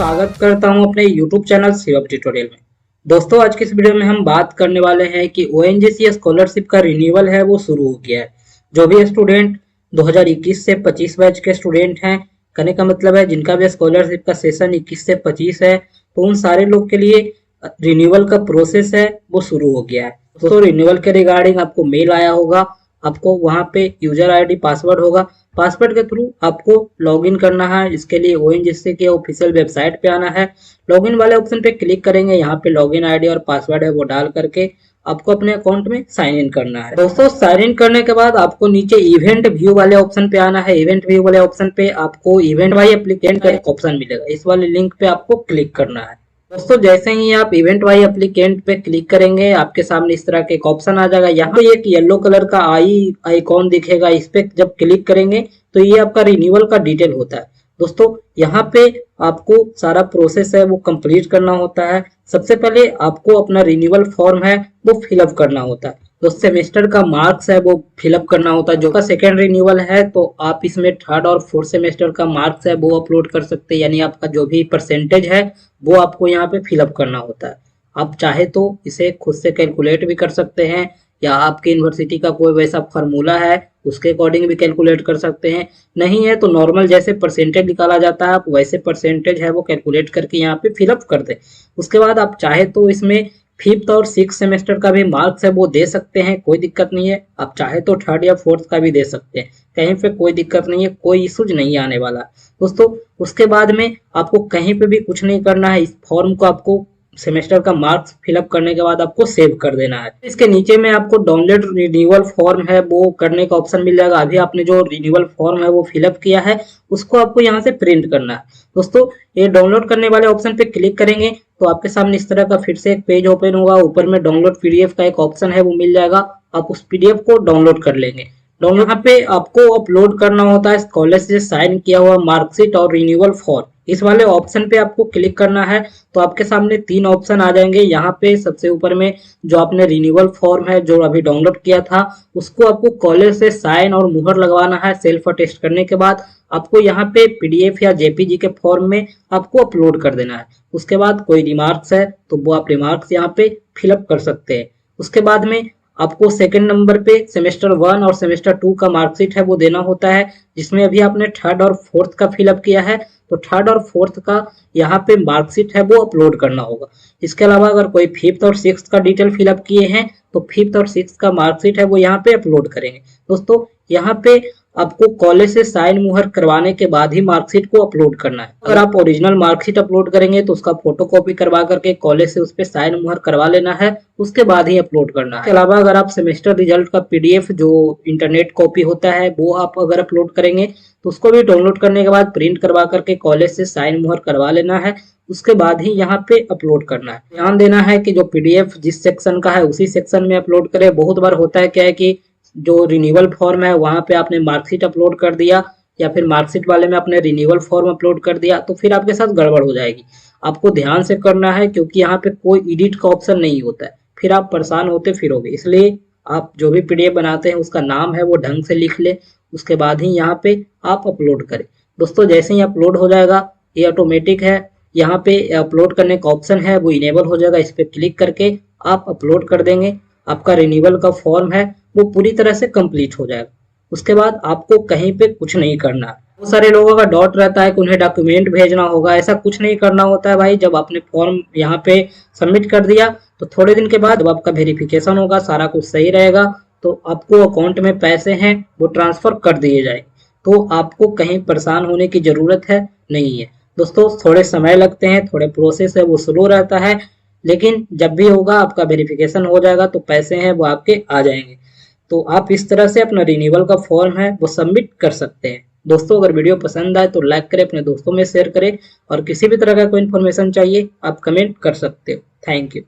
स्वागत करता हूं अपने YouTube चैनल शिवम ट्यूटोरियल में। दोस्तों आज की इस वीडियो में हम बात करने वाले हैं कि ONGC स्कॉलरशिप का रिन्यूअल है वो शुरू हो गया है। जो भी स्टूडेंट 2021 से 25 बैच के स्टूडेंट हैं, कहने का मतलब है जिनका भी स्कॉलरशिप का सेशन 21 से 25 है, तो उन सारे लोग के लिए रिन्यूअल का प्रोसेस है वो शुरू हो गया है। दोस्तों रिन्यूअल के रिगार्डिंग आपको मेल आया होगा, आपको वहां पे यूजर आईडी पासवर्ड होगा, पासवर्ड के थ्रू आपको लॉगिन करना है। इसके लिए ONGC के ऑफिशियल वेबसाइट पे आना है, लॉगिन वाले ऑप्शन पे क्लिक करेंगे, यहाँ पे लॉगिन आईडी और पासवर्ड है वो डाल करके आपको अपने अकाउंट में साइन इन करना है। दोस्तों साइन इन करने के बाद आपको नीचे इवेंट व्यू वाले ऑप्शन पे आना है। इवेंट व्यू वाले ऑप्शन पे आपको इवेंट वाई एप्लीकेंट का एक ऑप्शन मिलेगा, इस वाले लिंक पे आपको क्लिक करना है। दोस्तों जैसे ही आप इवेंट वाई एप्लीकेंट पे क्लिक करेंगे आपके सामने इस तरह के एक ऑप्शन आ जाएगा। यहाँ पे एक येलो कलर का आई आइकॉन दिखेगा, इस पे जब क्लिक करेंगे तो ये आपका रिन्यूअल का डिटेल होता है। दोस्तों यहाँ पे आपको सारा प्रोसेस है वो कंप्लीट करना होता है। सबसे पहले आपको अपना रिन्यूअल फॉर्म है वो फिलअप करना होता है। तो सेमेस्टर का मार्क्स है वो फिलअप करना होता है। जो का सेकेंड रिन्यूअल है तो आप इसमें थर्ड और फोर्थ सेमेस्टर का मार्क्स है वो अपलोड कर सकते हैं, यानी आपका जो भी परसेंटेज है वो आपको यहाँ पे फिलअप करना होता है। आप चाहे तो इसे खुद से कैलकुलेट भी कर सकते हैं, या आपकी यूनिवर्सिटी का कोई वैसा फार्मूला है उसके अकॉर्डिंग भी कैलकुलेट कर सकते हैं। नहीं है तो नॉर्मल जैसे परसेंटेज निकाला जाता है आप वैसे परसेंटेज है वो कैलकुलेट करके यहाँ पे फिलअप कर दें। उसके बाद आप चाहे तो इसमें फिफ्थ और सिक्स सेमेस्टर का भी मार्क्स है वो दे सकते हैं, कोई दिक्कत नहीं है। आप चाहे तो थर्ड या फोर्थ का भी दे सकते हैं, कहीं पे कोई दिक्कत नहीं है, कोई इशूज नहीं आने वाला दोस्तों। उसके बाद में आपको कहीं पे भी कुछ नहीं करना है, इस फॉर्म को आपको सेमेस्टर का मार्क्स फिलअप करने के बाद आपको सेव कर देना है। इसके नीचे में आपको डाउनलोड रिन्यूअल फॉर्म है वो करने का ऑप्शन मिल जाएगा। अभी आपने जो रिन्यूअल फॉर्म है वो फिलअप किया है उसको आपको यहाँ से प्रिंट करना है। दोस्तों ये डाउनलोड करने वाले ऑप्शन पे क्लिक करेंगे तो आपके सामने इस तरह का फिर से एक पेज ओपन होगा। ऊपर में डाउनलोड PDF का एक ऑप्शन है वो मिल जाएगा, आप उस PDF को डाउनलोड कर लेंगे। डाउनलोड यहाँ पे आपको अपलोड करना होता है स्कॉलरशिप से साइन किया हुआ मार्कशीट और रिन्यूअल फॉर्म। इस वाले ऑप्शन पे आपको क्लिक करना है तो आपके सामने तीन ऑप्शन आ जाएंगे। यहाँ पे सबसे ऊपर में जो आपने रिन्यूअल फॉर्म है जो अभी डाउनलोड किया था उसको आपको कॉलेज से साइन और मुहर लगवाना है। सेल्फ अटेस्ट करने के बाद आपको यहाँ पे PDF या JPG के फॉर्म में आपको अपलोड कर देना है। उसके बाद कोई रिमार्क्स है तो वो आप रिमार्क्स यहाँ पे फिलअप कर सकते हैं। उसके बाद में आपको सेकंड नंबर पे सेमेस्टर 1 और सेमेस्टर 2 का मार्कशीट है वो देना होता है, जिसमें अभी आपने थर्ड और फोर्थ का फिलअप किया है तो थर्ड और फोर्थ का यहाँ पे मार्कशीट है वो अपलोड करना होगा। इसके अलावा अगर कोई फिफ्थ और सिक्स का डिटेल फिलअप किए हैं तो फिफ्थ और सिक्स का मार्कशीट है वो यहाँ पे अपलोड करेंगे। दोस्तों यहाँ पे आपको कॉलेज से साइन मुहर करवाने के बाद ही मार्कशीट को अपलोड करना है। अगर आप ओरिजिनल मार्कशीट अपलोड करेंगे तो उसका फोटोकॉपी करवा करके कॉलेज से उस पर साइन मुहर करवा लेना है, उसके बाद ही अपलोड करना है। इसके अलावा अगर आप सेमेस्टर रिजल्ट का PDF जो इंटरनेट कॉपी होता है वो आप अगर अपलोड करेंगे तो उसको भी डाउनलोड करने के बाद प्रिंट करवा करके कॉलेज से साइन मुहर करवा लेना है, उसके बाद ही यहाँ पे अपलोड करना है। ध्यान देना है कि जो PDF जिस सेक्शन का है उसी सेक्शन में अपलोड करें। बहुत बार होता है क्या है कि जो रिन्यूअल फॉर्म है वहां पे आपने मार्कशीट अपलोड कर दिया या फिर मार्कशीट वाले में आपने रिन्यूअल फॉर्म अपलोड कर दिया तो फिर आपके साथ गड़बड़ हो जाएगी। आपको ध्यान से करना है क्योंकि यहाँ पे कोई एडिट का ऑप्शन नहीं होता है, फिर आप परेशान होते फिरोगे। इसलिए आप जो भी PDF बनाते हैं उसका नाम है वो ढंग से लिख ले, उसके बाद ही यहाँ पे आप अपलोड करें। दोस्तों जैसे ही अपलोड हो जाएगा ये ऑटोमेटिक है, यहाँ पे अपलोड करने का ऑप्शन है वो इनेबल हो जाएगा। इस पर क्लिक करके आप अपलोड कर देंगे, आपका रिन्यूअल का फॉर्म है वो पूरी तरह से कंप्लीट हो जाएगा। उसके बाद आपको कहीं पे कुछ नहीं करना है। बहुत सारे लोगों का डाउट रहता है कि उन्हें डॉक्यूमेंट भेजना होगा, ऐसा कुछ नहीं करना होता है भाई। जब आपने फॉर्म यहाँ पे सबमिट कर दिया तो थोड़े दिन के बाद जब आपका वेरिफिकेशन होगा सारा कुछ सही रहेगा तो आपको अकाउंट में पैसे हैं वो ट्रांसफर कर दिए जाए, तो आपको कहीं परेशान होने की जरूरत है नहीं है। दोस्तों थोड़े समय लगते हैं, थोड़े प्रोसेस है वो स्लो रहता है, लेकिन जब भी होगा आपका वेरिफिकेशन हो जाएगा तो पैसे हैं वो आपके आ जाएंगे। तो आप इस तरह से अपना रिन्यूअल का फॉर्म है वो सबमिट कर सकते हैं। दोस्तों अगर वीडियो पसंद आए तो लाइक करें, अपने दोस्तों में शेयर करें, और किसी भी तरह का कोई इन्फॉर्मेशन चाहिए आप कमेंट कर सकते हो। Thank you.